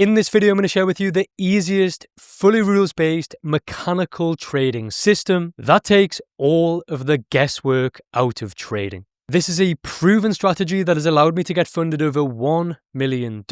In this video, I'm going to share with you the easiest, fully rules-based mechanical trading system that takes all of the guesswork out of trading. This is a proven strategy that has allowed me to get funded over $1 million,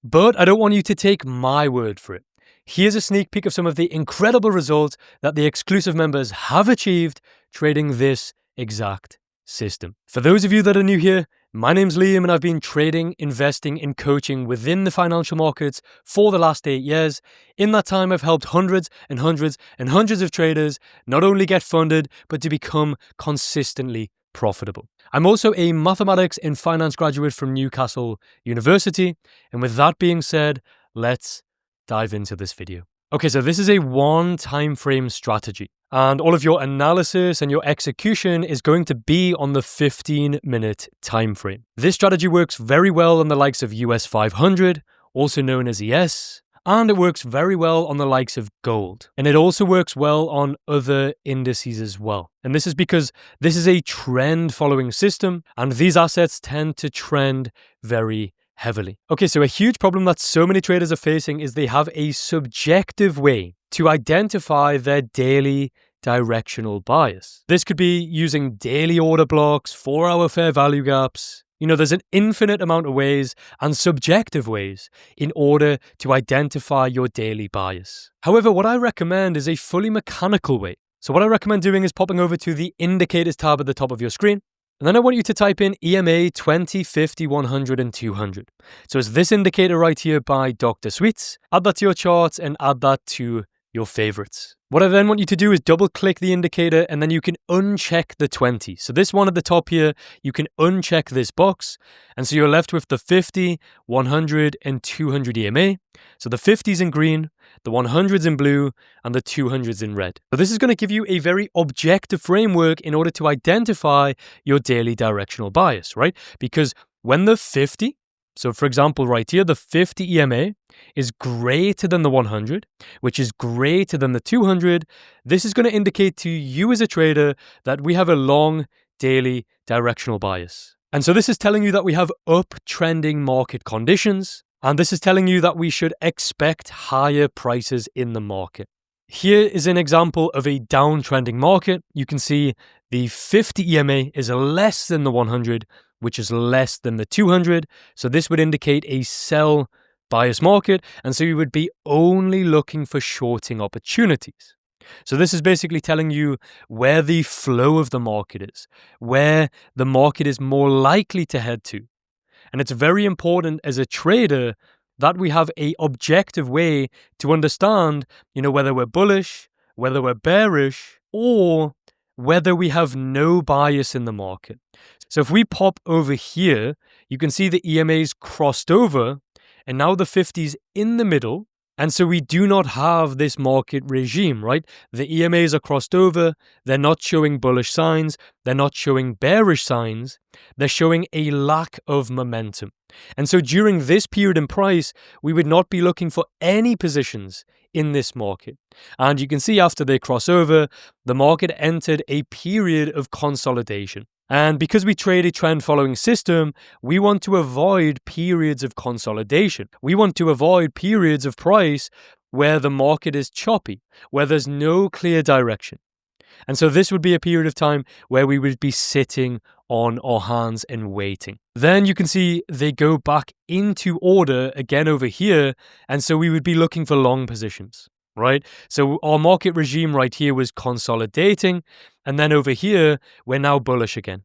but I don't want you to take my word for it. Here's a sneak peek of some of the incredible results that the exclusive members have achieved trading this exact system. For those of you that are new here, my name's Liam and I've been trading, investing, and coaching within the financial markets for the last 8 years. In that time, I've helped hundreds and hundreds and hundreds of traders not only get funded, but to become consistently profitable. I'm also a mathematics and finance graduate from Newcastle University. And with that being said, let's dive into this video. Okay, so this is a one time frame strategy. And all of your analysis and your execution is going to be on the 15-minute time frame. This strategy works very well on the likes of US 500, also known as ES, and it works very well on the likes of gold. And it also works well on other indices as well. And this is because this is a trend following system, and these assets tend to trend very heavily. Okay, so a huge problem that so many traders are facing is they have a subjective way to identify their daily directional bias. This could be using daily order blocks, 4-hour fair value gaps. There's an infinite amount of ways and subjective ways in order to identify your daily bias. However, what I recommend is a fully mechanical way. So what I recommend doing is popping over to the indicators tab at the top of your screen. And then I want you to type in EMA 20, 50, 100, and 200. So it's this indicator right here by Dr. Sweets. Add that to your charts and add that to your favorites. What I then want you to do is double click the indicator and then you can uncheck the 20. So this one at the top here, you can uncheck this box. And so you're left with the 50, 100, and 200 EMA. So the 50's in green, the 100's in blue, and the 200's in red. So this is going to give you a very objective framework in order to identify your daily directional bias, right? Because when the 50, so for example, right here, the 50 EMA is greater than the 100, which is greater than the 200. This is going to indicate to you as a trader that we have a long daily directional bias. And so this is telling you that we have uptrending market conditions. And this is telling you that we should expect higher prices in the market. Here is an example of a downtrending market. You can see the 50 EMA is less than the 100, which is less than the 200. So this would indicate a sell bias market. And so you would be only looking for shorting opportunities. So this is basically telling you where the flow of the market is, where the market is more likely to head to. And it's very important as a trader that we have an objective way to understand, whether we're bullish, whether we're bearish, or whether we have no bias in the market. So if we pop over here, you can see the EMA's crossed over and now the 50's in the middle. And so we do not have this market regime, right? The EMAs are crossed over. They're not showing bullish signs. They're not showing bearish signs. They're showing a lack of momentum. And so during this period in price, we would not be looking for any positions in this market. And you can see after they cross over, the market entered a period of consolidation. And because we trade a trend following system, we want to avoid periods of consolidation. We want to avoid periods of price where the market is choppy, where there's no clear direction. And so this would be a period of time where we would be sitting on our hands and waiting. Then you can see they go back into order again over here. And so we would be looking for long positions, right? So our market regime right here was consolidating. And then over here, we're now bullish again.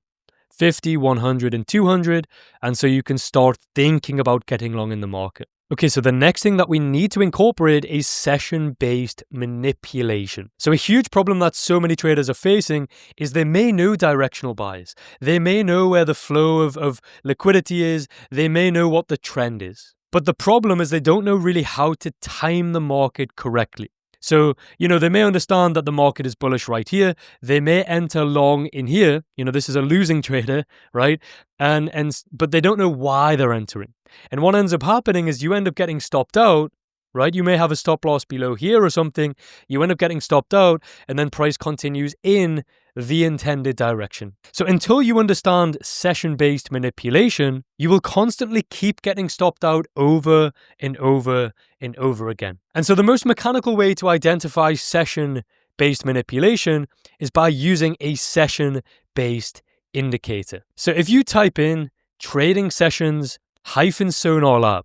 50, 100, and 200. And so you can start thinking about getting long in the market. Okay, so the next thing that we need to incorporate is session-based manipulation. So a huge problem that so many traders are facing is they may know directional bias. They may know where the flow of liquidity is. They may know what the trend is. But the problem is they don't know really how to time the market correctly. So, they may understand that the market is bullish right here. They may enter long in here. This is a losing trader, right? But they don't know why they're entering. And what ends up happening is you end up getting stopped out, right? You may have a stop loss below here or something. You end up getting stopped out and then price continues in the intended direction. So until you understand session-based manipulation, you will constantly keep getting stopped out over and over and over again. And so the most mechanical way to identify session-based manipulation is by using a session-based indicator. So if you type in trading sessions -sonar lab,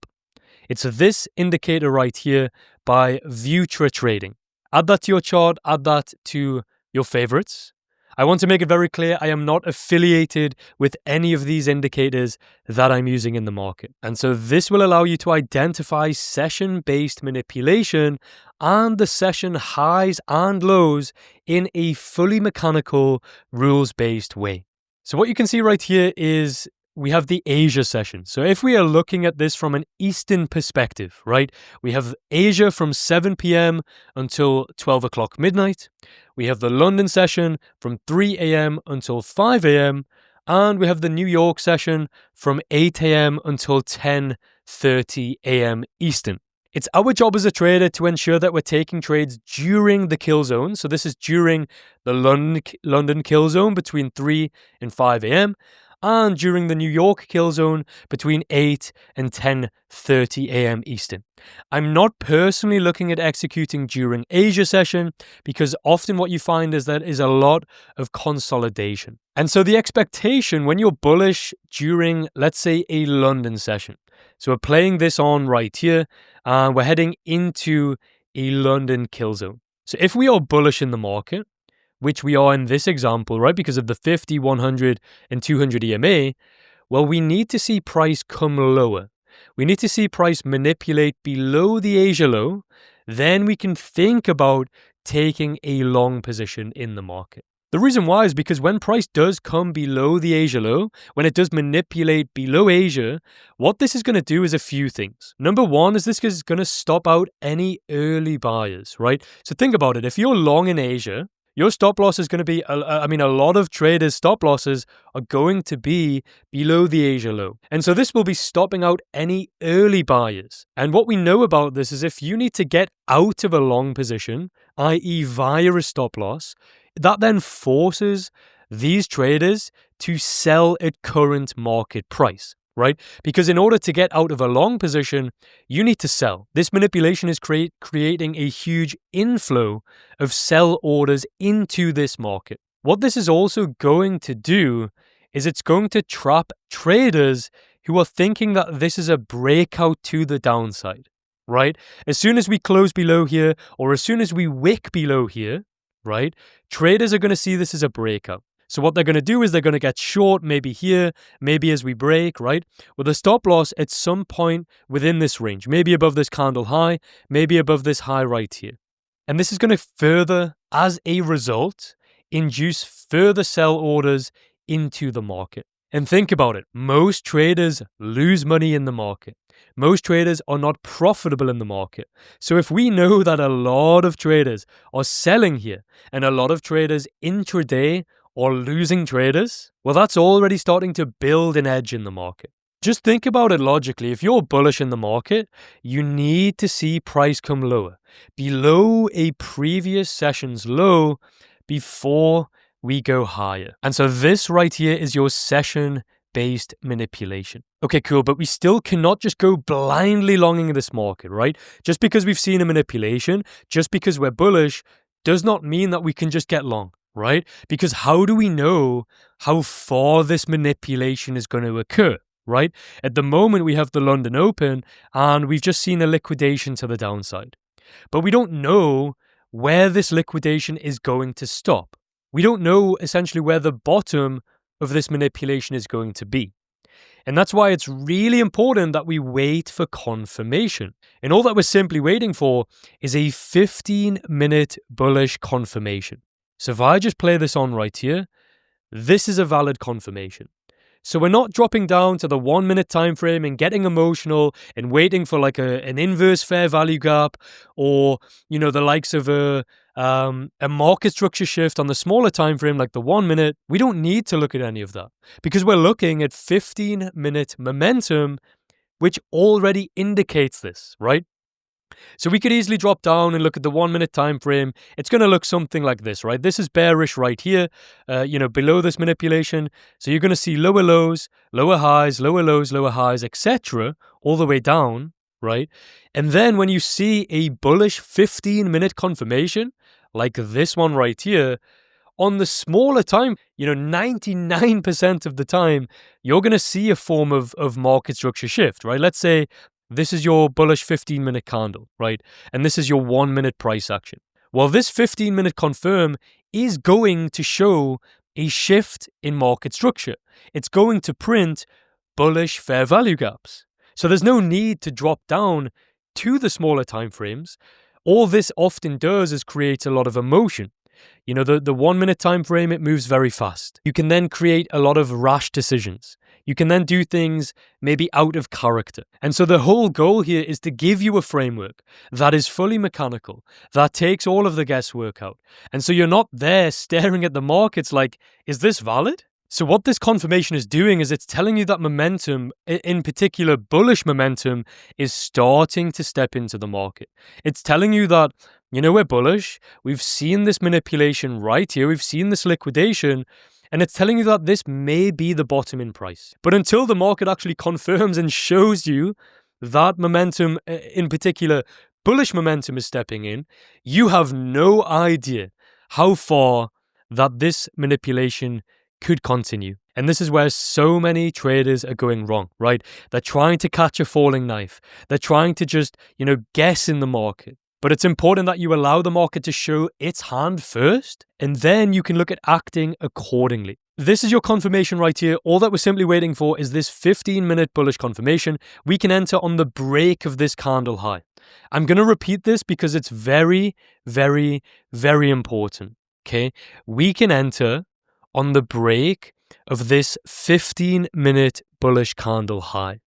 it's this indicator right here by Vutra Trading. Add that to your chart, add that to your favorites. I want to make it very clear I am not affiliated with any of these indicators that I'm using in the market. And so this will allow you to identify session-based manipulation and the session highs and lows in a fully mechanical, rules-based way. So what you can see right here is we have the Asia session. So if we are looking at this from an Eastern perspective, right, we have Asia from 7 p.m. until 12 o'clock midnight. We have the London session from 3 a.m. until 5 a.m. And we have the New York session from 8 a.m. until 10:30 a.m. Eastern. It's our job as a trader to ensure that we're taking trades during the kill zone. So this is during the London kill zone between 3 and 5 a.m. and during the New York kill zone between 8 and 10:30 a.m. Eastern. I'm not personally looking at executing during Asia session because often what you find is that is a lot of consolidation. And so the expectation when you're bullish during, let's say, a London session. So we're playing this on right here and we're heading into a London kill zone. So if we are bullish in the market, which we are in this example, right, because of the 50, 100, and 200 EMA, well, we need to see price come lower. We need to see price manipulate below the Asia low. Then we can think about taking a long position in the market. The reason why is because when price does come below the Asia low, when it does manipulate below Asia, what this is going to do is a few things. Number one is this is going to stop out any early buyers, right? So think about it. If you're long in Asia, your stop loss is going to be, a lot of traders' stop losses are going to be below the Asia low. And so this will be stopping out any early buyers. And what we know about this is if you need to get out of a long position, i.e. via a stop loss, that then forces these traders to sell at current market price, right? Because in order to get out of a long position, you need to sell. This manipulation is creating a huge inflow of sell orders into this market. What this is also going to do is it's going to trap traders who are thinking that this is a breakout to the downside, right? As soon as we close below here, or as soon as we wick below here, right, traders are going to see this as a breakout. So what they're going to do is they're going to get short, maybe here, maybe as we break, right? With a stop loss at some point within this range, maybe above this candle high, maybe above this high right here. And this is going to further, as a result, induce further sell orders into the market. And think about it. Most traders lose money in the market. Most traders are not profitable in the market. So if we know that a lot of traders are selling here and a lot of traders intraday or losing traders, well, that's already starting to build an edge in the market. Just think about it logically. If you're bullish in the market, you need to see price come lower, below a previous session's low before we go higher. And so this right here is your session-based manipulation. Okay, cool, but we still cannot just go blindly longing this market, right? Just because we've seen a manipulation, just because we're bullish, does not mean that we can just get long. Right? Because how do we know how far this manipulation is going to occur, right? At the moment, we have the London Open and we've just seen a liquidation to the downside. But we don't know where this liquidation is going to stop. We don't know essentially where the bottom of this manipulation is going to be. And that's why it's really important that we wait for confirmation. And all that we're simply waiting for is a 15-minute bullish confirmation. So if I just play this on right here, this is a valid confirmation. So we're not dropping down to the 1 minute time frame and getting emotional and waiting for like an inverse fair value gap or, you know, the likes of a market structure shift on the smaller time frame like the 1 minute. We don't need to look at any of that because we're looking at 15-minute momentum, which already indicates this, right? So we could easily drop down and look at the 1 minute time frame. It's going to look something like this, right? This is bearish right here, below this manipulation. So you're going to see lower lows, lower highs, lower lows, lower highs, etc., all the way down, right? And then when you see a bullish 15-minute confirmation, like this one right here, on the smaller time, 99% of the time, you're going to see a form of market structure shift, right? Let's say this is your bullish 15-minute candle, right? And this is your 1 minute price action. Well, this 15-minute confirm is going to show a shift in market structure. It's going to print bullish fair value gaps. So there's no need to drop down to the smaller time frames. All this often does is create a lot of emotion. The 1 minute time frame, it moves very fast. You can then create a lot of rash decisions. You can then do things maybe out of character. And so the whole goal here is to give you a framework that is fully mechanical, that takes all of the guesswork out. And so you're not there staring at the markets like, is this valid? So what this confirmation is doing is it's telling you that momentum, in particular bullish momentum, is starting to step into the market. It's telling you that, we're bullish. We've seen this manipulation right here. We've seen this liquidation. And it's telling you that this may be the bottom in price. But until the market actually confirms and shows you that momentum, in particular bullish momentum, is stepping in, you have no idea how far that this manipulation could continue. And this is where so many traders are going wrong, right? They're trying to catch a falling knife. They're trying to just, guess in the market. But it's important that you allow the market to show its hand first, and then you can look at acting accordingly. This is your confirmation right here. All that we're simply waiting for is this 15-minute bullish confirmation. We can enter on the break of this candle high. I'm going to repeat this because it's very, very, very important, okay? We can enter on the break of this 15-minute bullish candle high.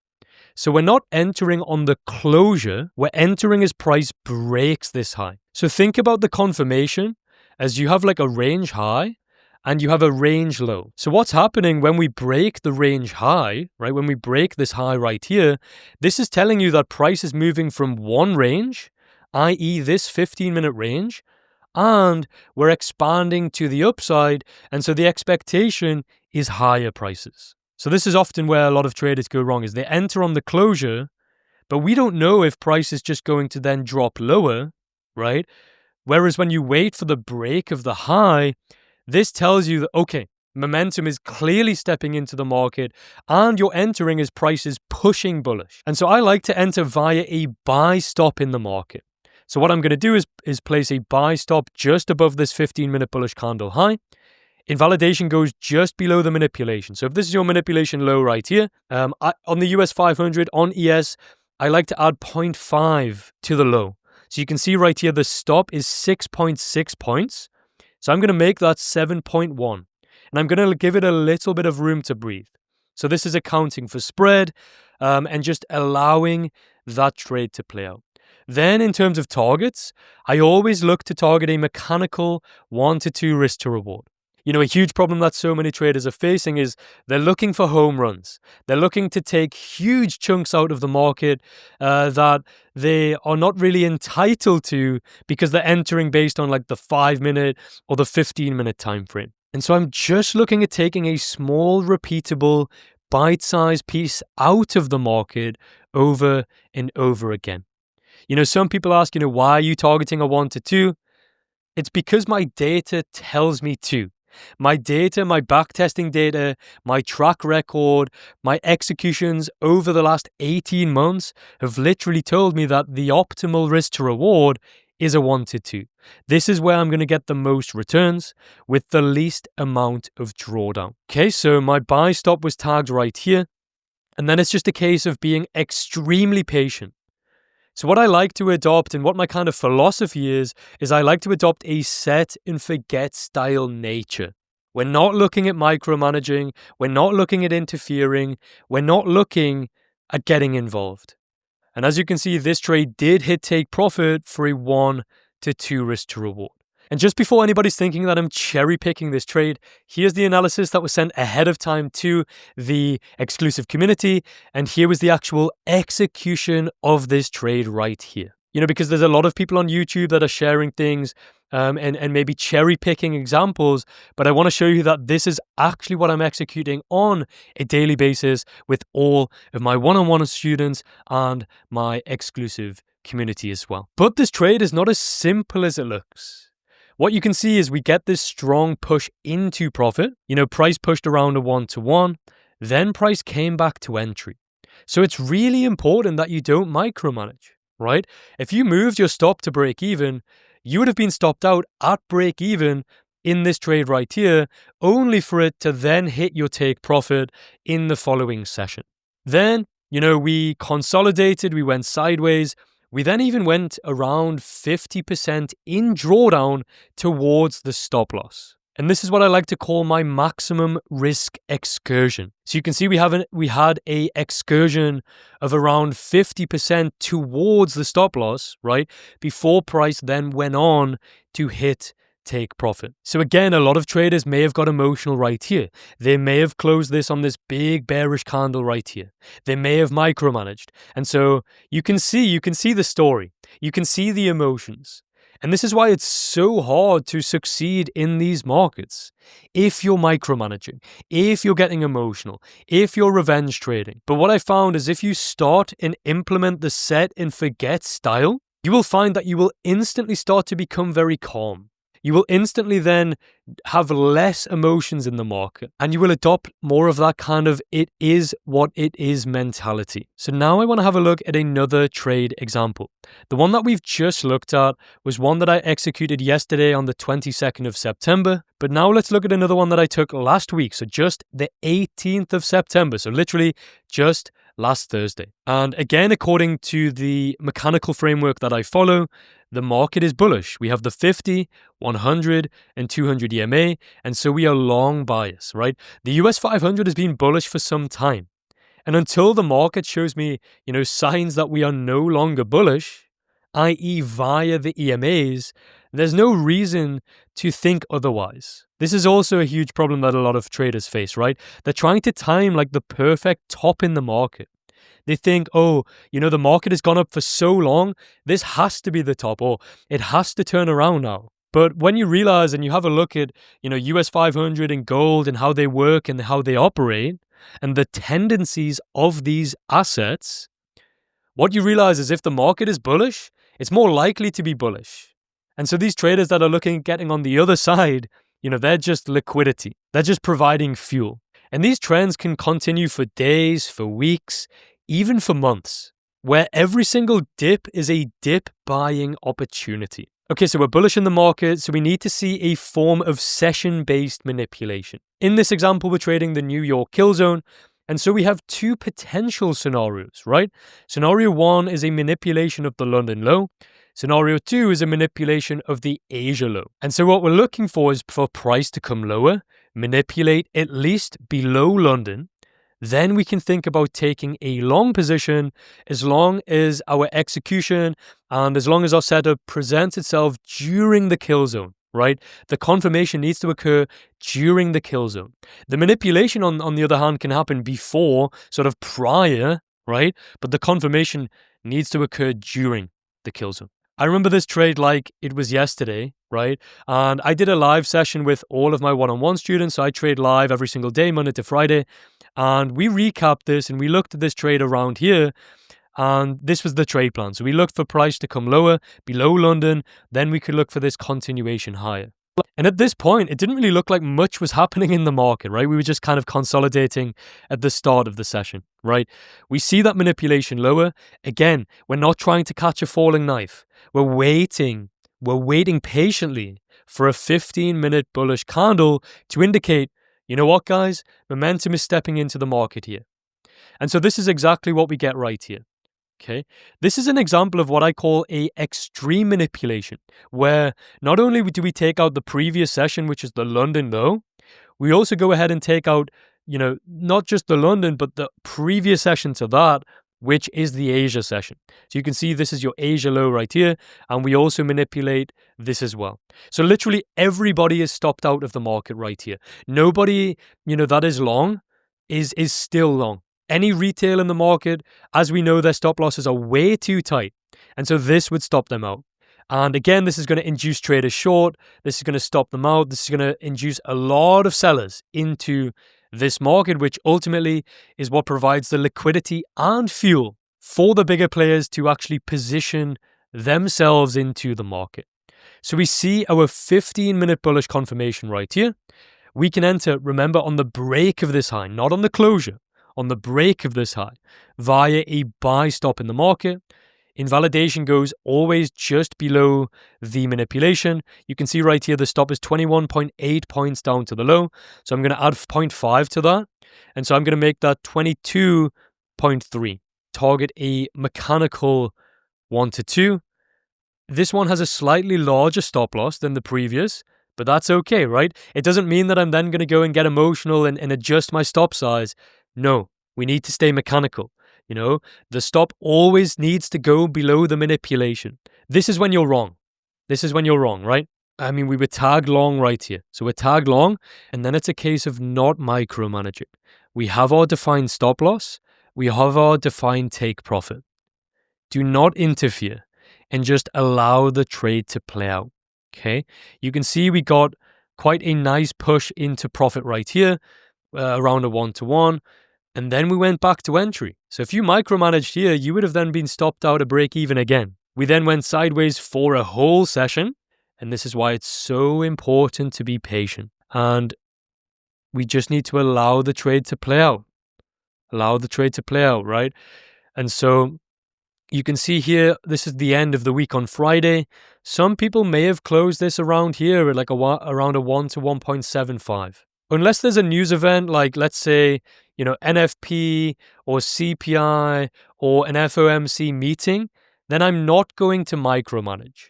So we're not entering on the closure, we're entering as price breaks this high. So think about the confirmation as you have like a range high and you have a range low. So what's happening when we break the range high, right? When we break this high right here, this is telling you that price is moving from one range, i.e. this 15-minute range, and we're expanding to the upside. And so the expectation is higher prices. So this is often where a lot of traders go wrong, is they enter on the closure, but we don't know if price is just going to then drop lower, right? Whereas when you wait for the break of the high, this tells you that, okay, momentum is clearly stepping into the market and you're entering as price is pushing bullish. And so I like to enter via a buy stop in the market. So what I'm going to do is place a buy stop just above this 15-minute bullish candle high. Invalidation goes just below the manipulation. So if this is your manipulation low right here, on the US 500, on ES, I like to add 0.5 to the low. So you can see right here, the stop is 6.6 points. So I'm going to make that 7.1. And I'm going to give it a little bit of room to breathe. So this is accounting for spread and just allowing that trade to play out. Then in terms of targets, I always look to target a mechanical 1 to 2 risk to reward. A huge problem that so many traders are facing is they're looking for home runs. They're looking to take huge chunks out of the market that they are not really entitled to because they're entering based on like the 5-minute or the 15-minute time frame. And so I'm just looking at taking a small, repeatable, bite-sized piece out of the market over and over again. Some people ask, why are you targeting a 1 to 2? It's because my data tells me to. My data, my backtesting data, my track record, my executions over the last 18 months have literally told me that the optimal risk to reward is a 1 to 2. This is where I'm going to get the most returns with the least amount of drawdown. Okay, so my buy stop was tagged right here. And then it's just a case of being extremely patient. So what I like to adopt and what my kind of philosophy is I like to adopt a set and forget style nature. We're not looking at micromanaging. We're not looking at interfering. We're not looking at getting involved. And as you can see, this trade did hit take profit for a 1 to 2 risk to reward. And just before anybody's thinking that I'm cherry picking this trade, here's the analysis that was sent ahead of time to the exclusive community. And here was the actual execution of this trade right here. because there's a lot of people on YouTube that are sharing things and maybe cherry picking examples, but I want to show you that this is actually what I'm executing on a daily basis with all of my one-on-one students and my exclusive community as well. But this trade is not as simple as it looks. What you can see is we get this strong push into profit. Price pushed around a 1-to-1, then price came back to entry. So it's really important that you don't micromanage, right? If you moved your stop to break even, you would have been stopped out at break even in this trade right here, only for it to then hit your take profit in the following session. Then, we consolidated, we went sideways. We then even went around 50% in drawdown towards the stop loss. And this is what I like to call my maximum risk excursion. So you can see we had a excursion of around 50% towards the stop loss, right? Before price then went on to hit take profit. So again, a lot of traders may have got emotional right here. They may have closed this on this big bearish candle right here. They may have micromanaged. And so you can see the story. You can see the emotions. And this is why it's so hard to succeed in these markets. If you're micromanaging, if you're getting emotional, if you're revenge trading. But what I found is if you start and implement the set and forget style, you will find that you will instantly start to become very calm. You will instantly then have less emotions in the market, and you will adopt more of that kind of it is what it is mentality. So now I want to have a look at another trade example. The one that we've just looked at was one that I executed yesterday on the 22nd of September. But now let's look at another one that I took last week. So just the 18th of September. So literally just last Thursday. And again, according to the mechanical framework that I follow, the market is bullish. We have the 50, 100, and 200 EMA, and so we are long bias, right? The US 500 has been bullish for some time. And until the market shows me, signs that we are no longer bullish, i.e. via the EMAs, there's no reason to think otherwise. This is also a huge problem that a lot of traders face, right? They're trying to time like the perfect top in the market. They think, the market has gone up for so long, this has to be the top, or it has to turn around now. But when you realize and you have a look at, US 500 and gold and how they work and how they operate and the tendencies of these assets, what you realize is if the market is bullish, it's more likely to be bullish. And so these traders that are looking at getting on the other side, they're just liquidity. They're just providing fuel. And these trends can continue for days, for weeks, even for months, where every single dip is a dip buying opportunity. Okay, so we're bullish in the market, so we need to see a form of session-based manipulation. In this example, we're trading the New York kill zone, and so we have two potential scenarios, right? Scenario 1 is a manipulation of the London low. Scenario 2 is a manipulation of the Asia low. And so what we're looking for is for price to come lower, manipulate at least below London. Then we can think about taking a long position as long as our execution and as long as our setup presents itself during the kill zone, right? The confirmation needs to occur during the kill zone. The manipulation, on the other hand, can happen before, sort of prior, right? But the confirmation needs to occur during the kill zone. I remember this trade like it was yesterday, right? And I did a live session with all of my one-on-one students. So I trade live every single day, Monday to Friday. And we recapped this and we looked at this trade around here. And this was the trade plan. So we looked for price to come lower, below London. Then we could look for this continuation higher. And at this point, it didn't really look like much was happening in the market, right? We were just kind of consolidating at the start of the session, right? We see that manipulation lower. Again, we're not trying to catch a falling knife. We're waiting patiently for a 15-minute bullish candle to indicate, you know what, guys? Momentum is stepping into the market here. And so this is exactly what we get right here. Okay, this is an example of what I call a extreme manipulation, where not only do we take out the previous session, which is the London low, we also go ahead and take out, not just the London, but the previous session to that, which is the Asia session. So you can see this is your Asia low right here, and we also manipulate this as well. So literally everybody is stopped out of the market right here. Nobody, that is long is still long. Any retail in the market, as we know, their stop losses are way too tight. And so this would stop them out. And again, this is going to induce traders short. This is going to stop them out. This is going to induce a lot of sellers into this market, which ultimately is what provides the liquidity and fuel for the bigger players to actually position themselves into the market. So we see our 15-minute bullish confirmation right here. We can enter, remember, on the break of this high, not on the closure, on the break of this high, via a buy stop in the market. Invalidation goes always just below the manipulation. You can see right here, the stop is 21.8 points down to the low. So I'm going to add 0.5 to that. And so I'm going to make that 22.3. Target a mechanical 1 to 2. This one has a slightly larger stop loss than the previous, but that's okay, right? It doesn't mean that I'm then going to go and get emotional and adjust my stop size. No, we need to stay mechanical. You know, the stop always needs to go below the manipulation. This is when you're wrong. This is when you're wrong, right? I mean, we were tagged long right here. So we're tagged long, and then it's a case of not micromanaging. We have our defined stop loss. We have our defined take profit. Do not interfere and just allow the trade to play out, okay? You can see we got quite a nice push into profit right here, around a 1-to-1. And then we went back to entry. So if you micromanaged here, you would have then been stopped out of break even again. We then went sideways for a whole session. And this is why it's so important to be patient. And we just need to allow the trade to play out. Allow the trade to play out, right? And so you can see here, this is the end of the week on Friday. Some people may have closed this around here at like around a 1 to 1.75. Unless there's a news event like, let's say, you know, NFP or CPI or an FOMC meeting, then I'm not going to micromanage.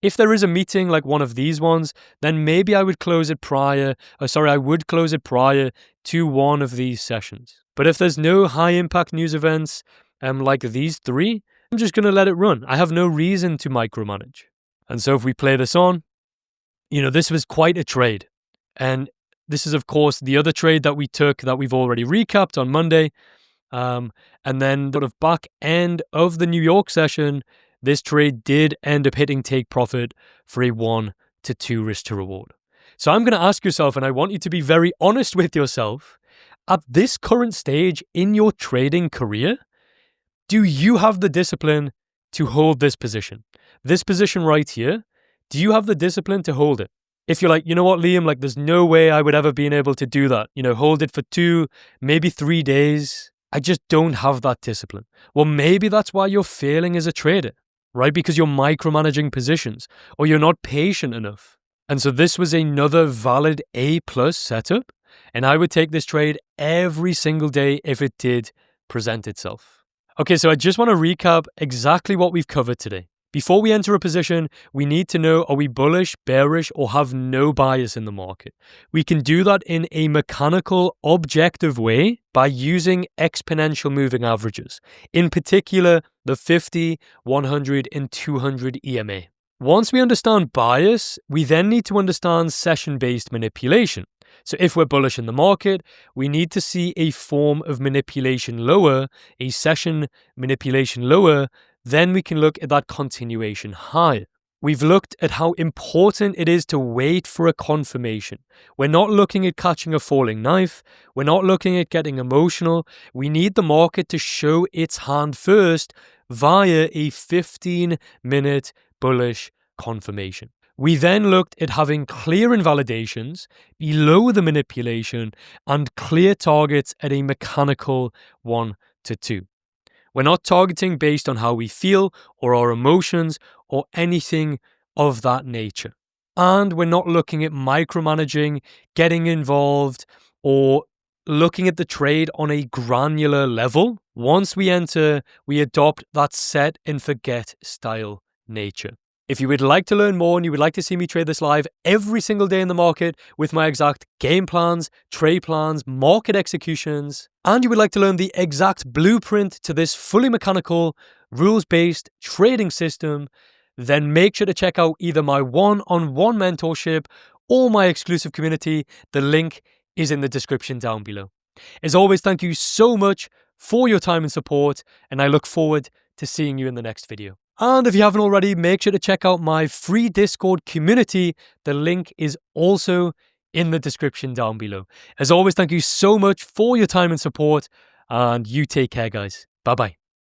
If there is a meeting like one of these ones, then maybe I would close it prior, I would close it prior to one of these sessions. But if there's no high impact news events like these three, I'm just going to let it run. I have no reason to micromanage. And so if we play this on, you know, this was quite a trade. And this is, of course, the other trade that we took that we've already recapped on Monday. And then sort of back end of the New York session, this trade did end up hitting take profit for a 1 to 2 risk to reward. So I'm going to ask yourself, and I want you to be very honest with yourself, at this current stage in your trading career, do you have the discipline to hold this position? This position right here, do you have the discipline to hold it? If you're like, you know what, Liam, like there's no way I would ever been able to do that. You know, hold it for 2, maybe 3 days. I just don't have that discipline. Well, maybe that's why you're failing as a trader, right? Because you're micromanaging positions or you're not patient enough. And so this was another valid A+ setup. And I would take this trade every single day if it did present itself. Okay, so I just want to recap exactly what we've covered today. Before we enter a position, we need to know, are we bullish, bearish, or have no bias in the market? We can do that in a mechanical, objective way by using exponential moving averages, in particular, the 50, 100, and 200 EMA. Once we understand bias, we then need to understand session-based manipulation. So if we're bullish in the market, we need to see a form of manipulation lower, a session manipulation lower, then we can look at that continuation high. We've looked at how important it is to wait for a confirmation. We're not looking at catching a falling knife. We're not looking at getting emotional. We need the market to show its hand first via a 15-minute bullish confirmation. We then looked at having clear invalidations below the manipulation and clear targets at a mechanical 1 to 2. We're not targeting based on how we feel or our emotions or anything of that nature. And we're not looking at micromanaging, getting involved, or looking at the trade on a granular level. Once we enter, we adopt that set and forget style nature. If you would like to learn more and you would like to see me trade this live every single day in the market with my exact game plans, trade plans, market executions, and you would like to learn the exact blueprint to this fully mechanical, rules-based trading system, then make sure to check out either my one-on-one mentorship or my exclusive community. The link is in the description down below. As always, thank you so much for your time and support, and I look forward to seeing you in the next video. And if you haven't already, make sure to check out my free Discord community. The link is also in the description down below. As always, thank you so much for your time and support, and you take care, guys. Bye-bye.